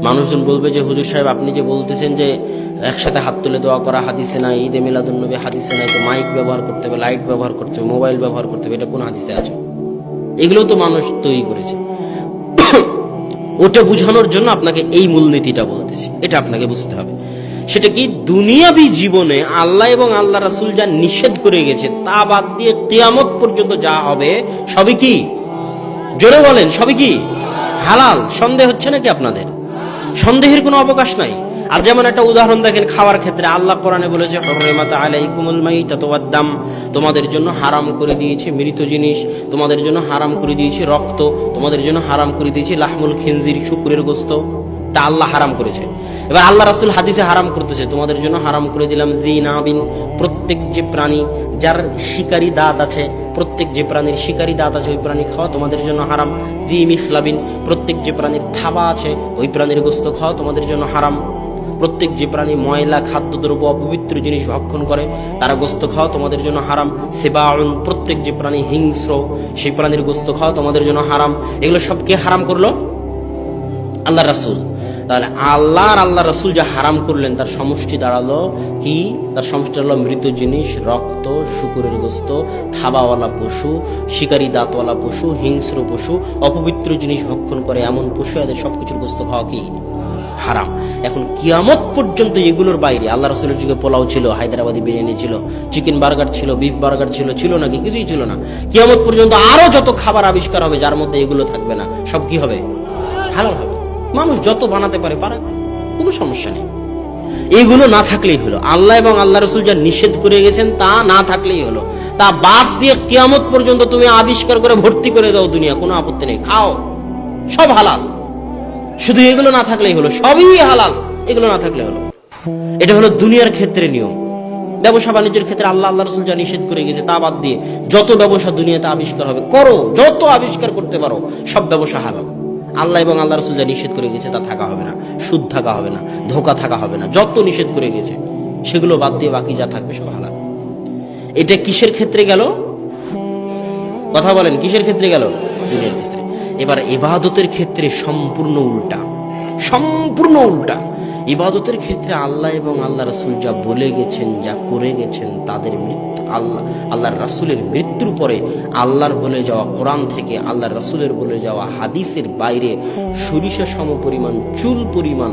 মানুষজন বলবে যে হুজুর সাহেব আপনি যে বলতেছেন যে একসাথে হাত তুলে দোয়া করা হাদিসে নাই, ঈদে মিলাদুন্নবী হাদিসে নাই, তো মাইক ব্যবহার করতে হবে, লাইট ব্যবহার করতে হবে, মোবাইল ব্যবহার করতে হবে, এটা কোন হাদিসে আছে? এগুলো তো মানুষ তৈরি করেছে। ওটা বুঝানোর জন্য আপনাকে এই মূলনীতিটা বলতেছি, এটা আপনাকে বুঝতে হবে। সেটা কি, দুনিয়াবি জীবনে আল্লাহ এবং আল্লাহ রাসূল যা নিষেধ করে গেছে তা বাদ দিয়ে কিয়ামত পর্যন্ত যা হবে সবই কি, জোরে বলেন, সবই কি হালাল। সন্দেহ হচ্ছে নাকি আপনাদের? সন্দেহের কোনো অবকাশ নাই। আর যেমন একটা উদাহরণ দেখেন, খাওয়ার ক্ষেত্রে আল্লাহ কোরআনে বলেছে হুররিমাত আলাইকুমুল মাইতাতু ওয়াদ-দাম, তোমাদের জন্য হারাম করে দিয়েছি মৃত জিনিস, তোমাদের জন্য হারাম করে দিয়েছি রক্ত, তোমাদের জন্য হারাম করে দিয়েছি লাহমুল খিনজির, শুকরের গোশত, তা আল্লাহ হারাম করেছে। এবার আল্লাহ রাসূল হাদিসে হারাম করতেছে, তোমাদের জন্য হারাম করে দিলাম যিনাবিন, প্রত্যেক যে প্রাণী যার শিকারী দাঁত আছে, প্রত্যেক যে প্রাণীর শিকারী দাঁত আছে ওই প্রাণী খাওয়া তোমাদের জন্য হারাম। যি মিখলাবিন, প্রত্যেক যে প্রাণীর থাবা আছে ওই প্রাণীর গোশত খাওয়া তোমাদের জন্য হারাম। প্রত্যেক যে প্রাণী ময়লা খাদ্যদ্রব্য অপবিত্র জিনিস ভক্ষণ করে তারা গোশত খাওয়া তোমাদের জন্য হারাম। সেবাউন, প্রত্যেক যে প্রাণী হিংস্র সেই প্রাণীর গোশত খাওয়া তোমাদের জন্য হারাম। এগুলো সব কে হারাম করলো? আল্লাহ রাসূল। তাহলে আল্লাহ আর আল্লাহ রাসূল যা হারাম করলেন তার সমষ্টি দাঁড়ালো কি? তার সমষ্টি দাঁড়ালো মৃত জিনিস, রক্ত, শুকুরের গোশত, থাবাওয়ালা পশু, শিকারী দাঁতওয়ালা পশু, হিংস্র পশু, অপবিত্র জিনিস ভক্ষণ করে এমন পশু, এদের সবকিছুর গোশত খাওয়া কি হারাম। এখন কিয়ামত পর্যন্ত এগুলোর বাইরে, আল্লাহ রাসূলের যুগে পোলাও ছিল, হায়দ্রাবাদি বিরিয়ানি ছিল, চিকেন বার্গার ছিল, বিফ বার্গার ছিল, ছিল নাকি? কিছুই ছিল না। কিয়ামত পর্যন্ত আরো যত খাবার আবিষ্কার হবে যার মধ্যে এগুলো থাকবে না, সব কি হবে? হালাল হবে। মানুষ যত বানাতে পারে পারে, কোনো সমস্যা নেই। এইগুলো না থাকলেই হলো। আল্লাহ এবং আল্লাহ রাসূল যা নিষেধ করে গেছেন তা না থাকলেই হলো। তা বাদ দিয়ে কিয়ামত পর্যন্ত তুমি আবিষ্কার করে ভর্তি করে দাও দুনিয়া, কোনো আপত্তি নেই, খাও, সব হালাল। শুধু এগুলো না থাকলেই হলো, সবই হালাল, এগুলো না থাকলে হলো। এটা হলো দুনিয়ার ক্ষেত্রে নিয়ম। ব্যবসা বাণিজ্যের ক্ষেত্রে আল্লাহ আল্লাহ রাসূল যা নিষেধ করে গেছে তা বাদ দিয়ে যত ব্যবসা দুনিয়াতে আবিষ্কার হবে করো, যত আবিষ্কার করতে পারো, সব ব্যবসা হালাল। আল্লাহ এবং আল্লাহ রাসূল যা নিষেধ করে গেছে তা থাকা হবে না, সুদ থাকা হবে না, ধোঁকা থাকা হবে না, যত নিষেধ করে গেছে সেগুলো বাদ দিয়ে বাকি যা থাকবে সব হালাল। এটা কিসের ক্ষেত্রে গেল? কথা বলেন, কিসের ক্ষেত্রে গেল? দুনিয়ার ক্ষেত্রে। এবার ইবাদতের ক্ষেত্রে সম্পূর্ণ উল্টা, সম্পূর্ণ উল্টা। ইবাদতের ক্ষেত্রে আল্লাহ এবং আল্লাহ রাসূল যা বলে গেছেন, যা করে গেছেন, তাদের মৃত্যু, আল্লাহর রাসূলের মৃত্যুর পরে আল্লাহর বলে যাওয়া কোরআন থেকে, আল্লাহর রাসূলের বলে যাওয়া হাদিসের বাইরে সরিষা সম পরিমাণ, চুল পরিমাণ,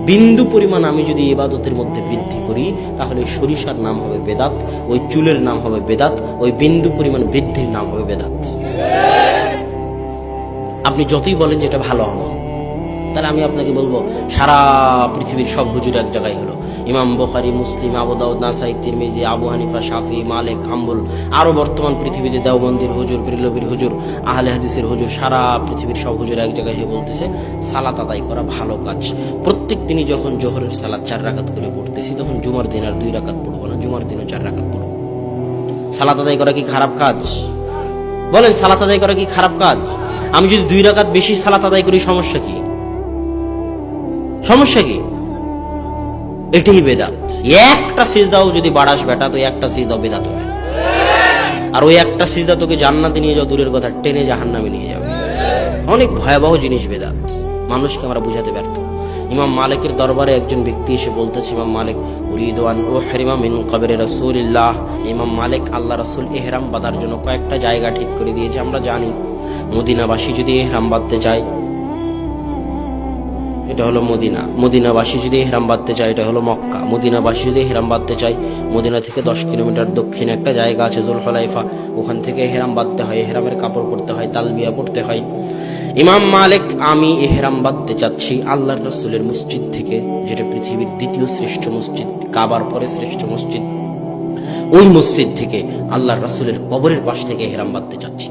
বিন্দু পরিমাণ আমি যদি ইবাদতের মধ্যে বৃদ্ধি করি তাহলে সরিষার নাম হবে বেদাত, ওই চুলের নাম হবে বেদাত, ওই বিন্দু পরিমাণ বৃদ্ধির নাম হবে বেদাত। আপনি যতই বলেন যে এটা ভালো আমল, তাহলে আমি আপনাকে বলবো সারা পৃথিবীর সব হুজুর এক জায়গায় হলো। ইমাম বুখারী, মুসলিম, আবু দাউদ, নাসাই, তিরমিজি, আবু হানিফা, শাফি, মালিক, হাম্বল, আরো বর্তমান পৃথিবীতে দেওবন্দির হুজুর, বিরলবীর হুজুর, আহলে হাদিসের হুজুর, সারা পৃথিবীর সব হুজুর এক জায়গায় হয়ে বলতেছে সালাত আদায় করা ভালো কাজ। প্রত্যেক দিনই যখন জোহরের সালাত 4 রাকাত করে পড়তেছি, তখন জুমার দিন আর 2 রাকাত পড়বো না, জুমার দিনও 4 রাকাত পড়বো। সালাত আদায় করা কি খারাপ কাজ? বলেন, সালাত আদায় করা কি খারাপ কাজ? আমি যদি 2 রাকাত বেশি সালাত আদায় করি, সমস্যা কি? সমস্যা কি? এটাই বেদাত। একটা সিজদাও যদি বাড়াস বেটা, তো একটা সিজদাও বেদাত হবে। আর ওই একটা সিজদা তোকে জান্নাতে নিয়ে যাও দূরের কথা, টেনে জাহান্নামে নিয়ে যাবে। অনেক ভয়াবহ জিনিস বেদাত, মানুষকে আমরা বুঝাতে ব্যর্থ। ইমাম মালিকের দরবারে একজন ব্যক্তি এসে বলতেছে, ইমাম মালিক উরিদু আন উহরিমা মিন কবরি রাসূলিল্লাহ। ইমাম মালিক আল্লাহ রাসূল ইহরাম বাঁধার জন্য কয়েকটা জায়গা ঠিক করে দিয়েছে। আমরা জানি মদিনাবাসী যদি ইহরাম বাঁধতে চায় এটা হলো মদিনা, মদিনাবাসী যদি ইহরাম বাঁধতে চায় এটা হলো মক্কা, মদিনাবাসী যদি ইহরাম বাঁধতে চায় মদিনা থেকে 10 কিলোমিটার দক্ষিণে একটা জায়গা আছে জুলহুলাইফা, ওখান থেকে ইহরাম বাঁধতে হয়, ইহরামের কাপড় পরতে হয়, তালবিয়া পড়তে হয়। ইমাম মালিক, আমি ইহরাম বাঁধতে চাচ্ছি আল্লাহর রাসূলের মসজিদ থেকে, যেটা পৃথিবীর দ্বিতীয় শ্রেষ্ঠ মসজিদ, কাবার পরে শ্রেষ্ঠ মসজিদ, ওই মসজিদ থেকে আল্লাহর রাসূলের কবরের পাশ থেকে ইহরাম বাঁধতে চাচ্ছি।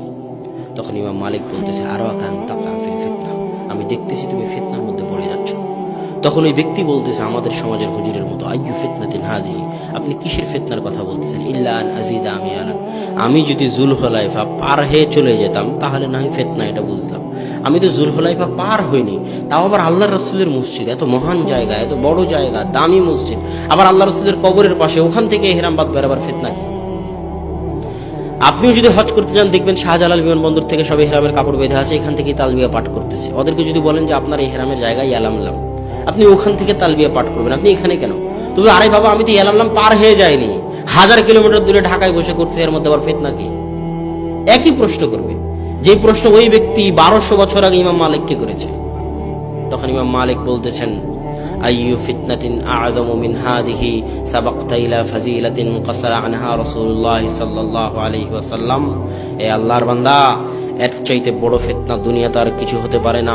তখন ইমাম মালিক বলতেছে, আরাকান তাকা ফিল ফিতনা, আমি দেখতেছি তুমি ফিতনার মধ্যে পড়ে যাচ্ছ। তখন ওই ব্যক্তি বলতেছে আমাদের সমাজের হুজুরের মতো, আইয়ু ফিতনাতিন হাদিহি, আপনি কিসের ফিতনার কথা বলতেছেন? ইল্লা আন আযীদা আমিয়ালান, আমি যদি জুলহুলাইফা পার হয়ে চলে যেতাম তাহলে না হয় ফিতনা, এটা বুঝলাম। আমি তো জুলহুলাইফা পার হইনি, তাও আবার আল্লাহর রাসূলের মসজিদ, এত মহান জায়গা, এত বড় জায়গা, দামি মসজিদ, আবার আল্লাহর রাসূলের কবরের পাশে, ওখান থেকে ইহরাম বাঁধবার আবার ফিতনা কি? আপনিও যদি হজ করতে যান দেখবেন শাহজালাল বিমানবন্দর থেকে সব ইহরামের কাপড় বেঁধে আছে, এখান থেকে তালবিয়া পাঠ করতেছে। ওদেরকে যদি বলেন যে আপনার ইহরামের জায়গায় ইয়ালামলাম, আপনি ওখান থেকে তালবিয়া পাঠ করবেন, আপনি এখানে কেন? তবে আরে বাবা, আমি তো ইয়ালামলাম পার হয়ে যায়নি, 1000 কিলোমিটার দূরে ঢাকায় বসে করতে, এর মধ্যে আবার ফিতনা কি? একই প্রশ্ন করবে যে প্রশ্ন ওই ব্যক্তি 1200 বছর আগে ইমাম মালিককে করেছে। তখন ইমাম মালিক বলতেছেন, আইয়ু ফিতনাতিন আ'যামু মিন হাদিহি সাবাকতা ইলা ফাজিলাতিন কাসারা আনহা রাসূলুল্লাহ সাল্লাল্লাহু আলাইহি ওয়াসাল্লাম। এ আল্লাহর বান্দা, এর চাইতে বড় ফিতনা দুনিয়াতে আর কিছু হতে পারে না,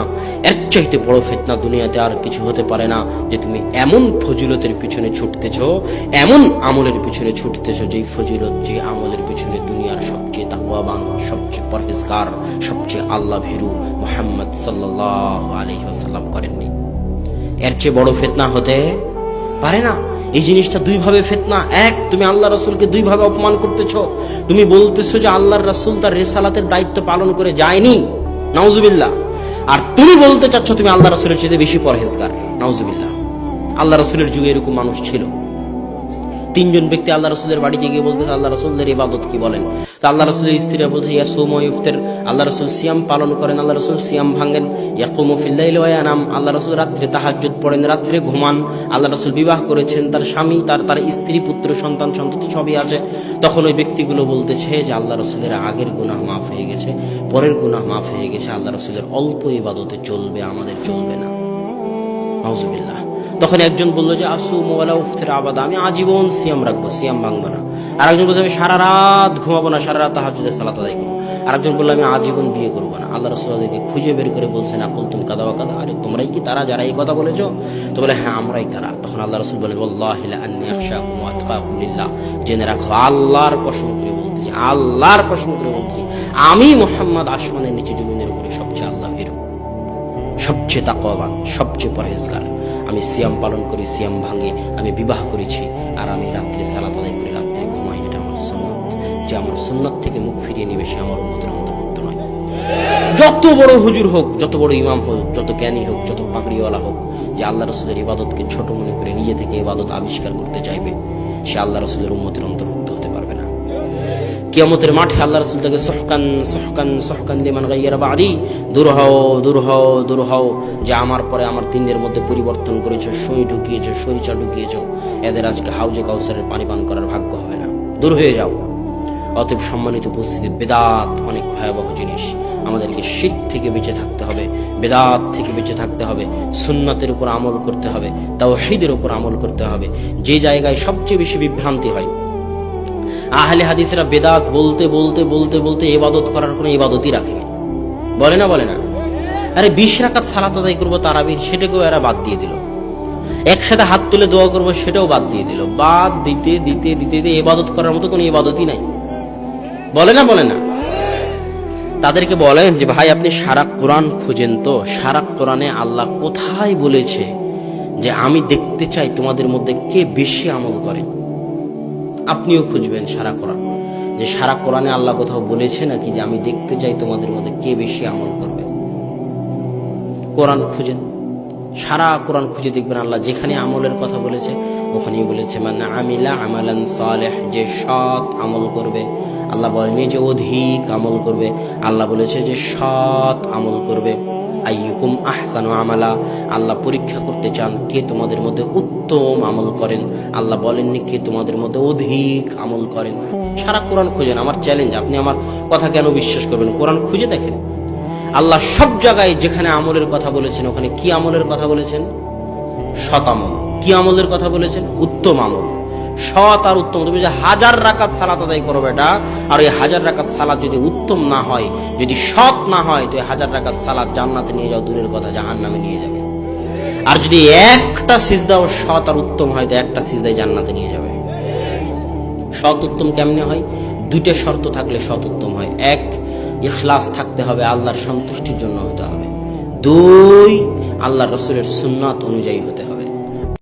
এর চাইতে বড় ফিতনা দুনিয়াতে আর কিছু হতে পারে না যে তুমি এমন ফজিলতের পিছনে ছুটতেছো, এমন আমলের পিছনে ছুটতেছো, যেই ফজিলত, যে আমলের পিছনে দুনিয়ার সবচেয়ে তাকওয়াবান, সবচেয়ে পরহেজগার, সবচেয়ে আল্লাহ ভীরু মুহাম্মদ সাল্লাল্লাহু আলাইহি ওয়াসাল্লাম করেননি। এর চেয়ে বড় ফিতনা হতে পারে না। এই জিনিসটা দুই ভাবে ফিতনা। এক, তুমি আল্লাহ রাসূলকে দুই ভাবে অপমান করতেছো। তুমি বলতেছো যে আল্লাহর রাসূল তার রিসালাতের দায়িত্ব পালন করে যায়নি, নাউজুবিল্লাহ। আর তুমি বলতে চাচ্ছ তুমি আল্লাহ রাসূলের চেয়ে বেশি পরহেজগার, নাউজুবিল্লাহ। আল্লাহ রাসূলের যুগে এরকম মানুষ ছিল। 3 জন ব্যক্তি আল্লাহ রাসূলের বাড়িতে গিয়ে বলতেছে, আল্লাহ রাসূলের ইবাদত কি বলেন? তো আল্লাহ রাসূলের স্ত্রীরা বলছে, ইয়াসুমু ওয়া ইফতার, আল্লাহ রাসূল সিয়াম পালন করেন, আল্লাহ রাসূল সিয়াম ভাঙেন। ইয়াকুমু ফিল লাইলি ওয়া ইয়ানাম, আল্লাহ রাসূল রাত্রে তাহাজ্জুদ পড়েন, রাত্রে ঘুমান। আল্লাহ রাসূল বিবাহ করেছেন, তার স্বামী, তার স্ত্রী, পুত্র, সন্তান, সন্ততি সবই আছে। তখন ওই ব্যক্তিগুলো বলতেছে যে আল্লাহ রাসূলের আগের গুনাহ মাফ হয়ে গেছে, পরের গুনাহ মাফ হয়ে গেছে, আল্লাহ রাসূলের অল্প ইবাদতে চলবে, আমাদের চলবে না, নাউজুবিল্লাহ। তখন একজন বললো যে আসুম ওয়ালা উফতির আবাদা, আমি আজীবন সিয়াম রাখবো, সিয়াম ভাঙবো না। আর একজন বলছে আমি সারা রাত ঘুমাবো না, সারা রাত তাহাজ্জুদের সালাত আদায় করবো। আর একজন বললো আমি আজীবন বিয়ে করবো না। আল্লাহ রাসূল তাদেরকে খুঁজে বের করে বলছেন, আকুল তুম কাদা ওয়া কাদা, আরে তোমরাই কি তারা যারা এই কথা বলেছো? তো বলে হ্যাঁ, আমরাই তারা। তখন আল্লাহ রাসূল বলেন, ওয়াল্লাহি লা আন্নী আখশাকুম ওয়া আতকাকুম লিল্লাহ, জেনে রাখো, আল্লাহর কসম করে বলতেছি, আল্লাহর কসম করে বলতেছি, আমি মুহাম্মদ আসমানের নিচে জমিনের উপরে সবচেয়ে আল্লাহ ভীরু, সবচেয়ে তাকওয়াবান, সবচেয়ে পরহেজগার। আমি সিয়াম পালন করি, সিয়াম ভাঙে, আমি বিবাহ করেছি, আর আমি রাত্রে সালাত আদায় করি, রাত্রে ঘুমাই। এটা আমার সুন্নাত। যে আমার সুন্নাত থেকে মুখ ফিরিয়ে নেবে সে আমার উম্মতের অন্তর্ভুক্ত নয়। যত বড় হুজুর হোক, যত বড় ইমাম হোক, যত জ্ঞানী হোক, যত পাগড়িওয়ালা হোক, যে আল্লাহ রাসূলের ইবাদতকে ছোট মনে করে নিজে থেকে ইবাদত আবিষ্কার করতে চাইবে, সে আল্লাহ রাসূলের উম্মতের অন্তর্ভুক্ত হতে পারবে না। কিয়ামতের মাঠে আল্লাহ রাসূল তাকে সুহকান সুহকান সুহকান লিমান গায়্যারা বাদি, দূর হও, দূর হও, দূর হও, যে আমার পরে আমার দিনের মধ্যে পরিবর্তন করেছো, সুই ঢুকিয়েছো, সরিষা ঢুকিয়েছো, এদের আজকে হাউজে কাউসারের পানি পান করার ভাগ্য হবে না, দূর হয়ে যাও। অতএব সম্মানিত উপস্থিতি, বেদাত অনেক ভয়াবহ জিনিস। আমাদেরকে শিরক থেকে বেঁচে থাকতে হবে, বেদাত থেকে বেঁচে থাকতে হবে, সুন্নাতের উপর আমল করতে হবে, তাওহীদের উপর আমল করতে হবে। যে জায়গায় সবচেয়ে বেশি বিভ্রান্তি হয়, আহলে হাদিসেরা বেদাত বলতে বলতে বলতে বলতে ইবাদত করার কোনো ইবাদতই রাখেনি। বলে না, বলে না? আরে 20 রাকাত সালাত আদায় করবো তারাবির, সেটাকেও এরা বাদ দিয়ে দিল। একসাথে হাত তুলে দোয়া করবো, সেটাও বাদ দিয়ে দিল। বাদ দিতে দিতে দিতে দিতে ইবাদত করার মতো কোনো ইবাদতই নাই। বলে না, বলে না? তাদেরকে বলেন যে ভাই, আপনি সারা কোরআন খুঁজেন তো, সারা কোরআনে আল্লাহ কোথায় বলেছে যে আমি দেখতে চাই তোমাদের মধ্যে কে বেশি আমল করে? আপনিও খুঁজবেন সারা কোরআন, যে সারা কোরআনে আল্লাহ কোথাও বলেছে নাকি যে আমি দেখতে চাই তোমাদের মধ্যে কে বেশি আমল করবে। কোরআন খুঁজেন, সারা কোরআন খুঁজে দেখবেন আল্লাহ যেখানে আমলের কথা বলেছে ওখানেই বলেছে মান আমিলা আমালান সালেহ, যে সৎ আমল করবে। আল্লাহ বলেনি যে অধিক আমল করবে, আল্লাহ বলেছে যে সৎ আমল করবে। আইয়ুকুম আহসানু আমালা, আল্লাহ পরীক্ষা করতে চান কে তোমাদের মধ্যে উত্তম আমল করেন। আল্লাহ বলেননি কে তোমাদের মধ্যে অধিক আমল করেন। সারা কোরআন খুঁজেন। আমার চ্যালেঞ্জ, আপনি আমার কথা কেন বিশ্বাস করবেন? কোরআন খুঁজে দেখেন। আল্লাহ সব জায়গায় যেখানে আমলের কথা বলেছেন ওখানে কি আমলের কথা বলেছেন? সৎ আমল। কি আমলের কথা বলেছেন? উত্তম আমল। সৎ আর উত্তম। তুমি যে 1000 রাকাত সালাত আদায় করো বেটা, আর ওই 1000 রাকাত সালাত যদি উত্তম না হয়, যদি সৎ না হয়, তো 1000 রাকাত সালাত জান্নাতে নিয়ে যাও, দূরের কথা জাহান্নামে নিয়ে যাবে। আর যদি একটা সিজদাও সৎ আর উত্তম হয়, তো একটা সিজদাই জান্নাতে নিয়ে যাবে। সৎ উত্তম কেমনে হয়? 2টা শর্ত থাকলে সৎ উত্তম হয়। 1, ইখলাস থাকতে হবে, আল্লাহর সন্তুষ্টির জন্য হতে হবে। 2, আল্লাহর রাসূলের সুন্নাত অনুযায়ী হতে হবে।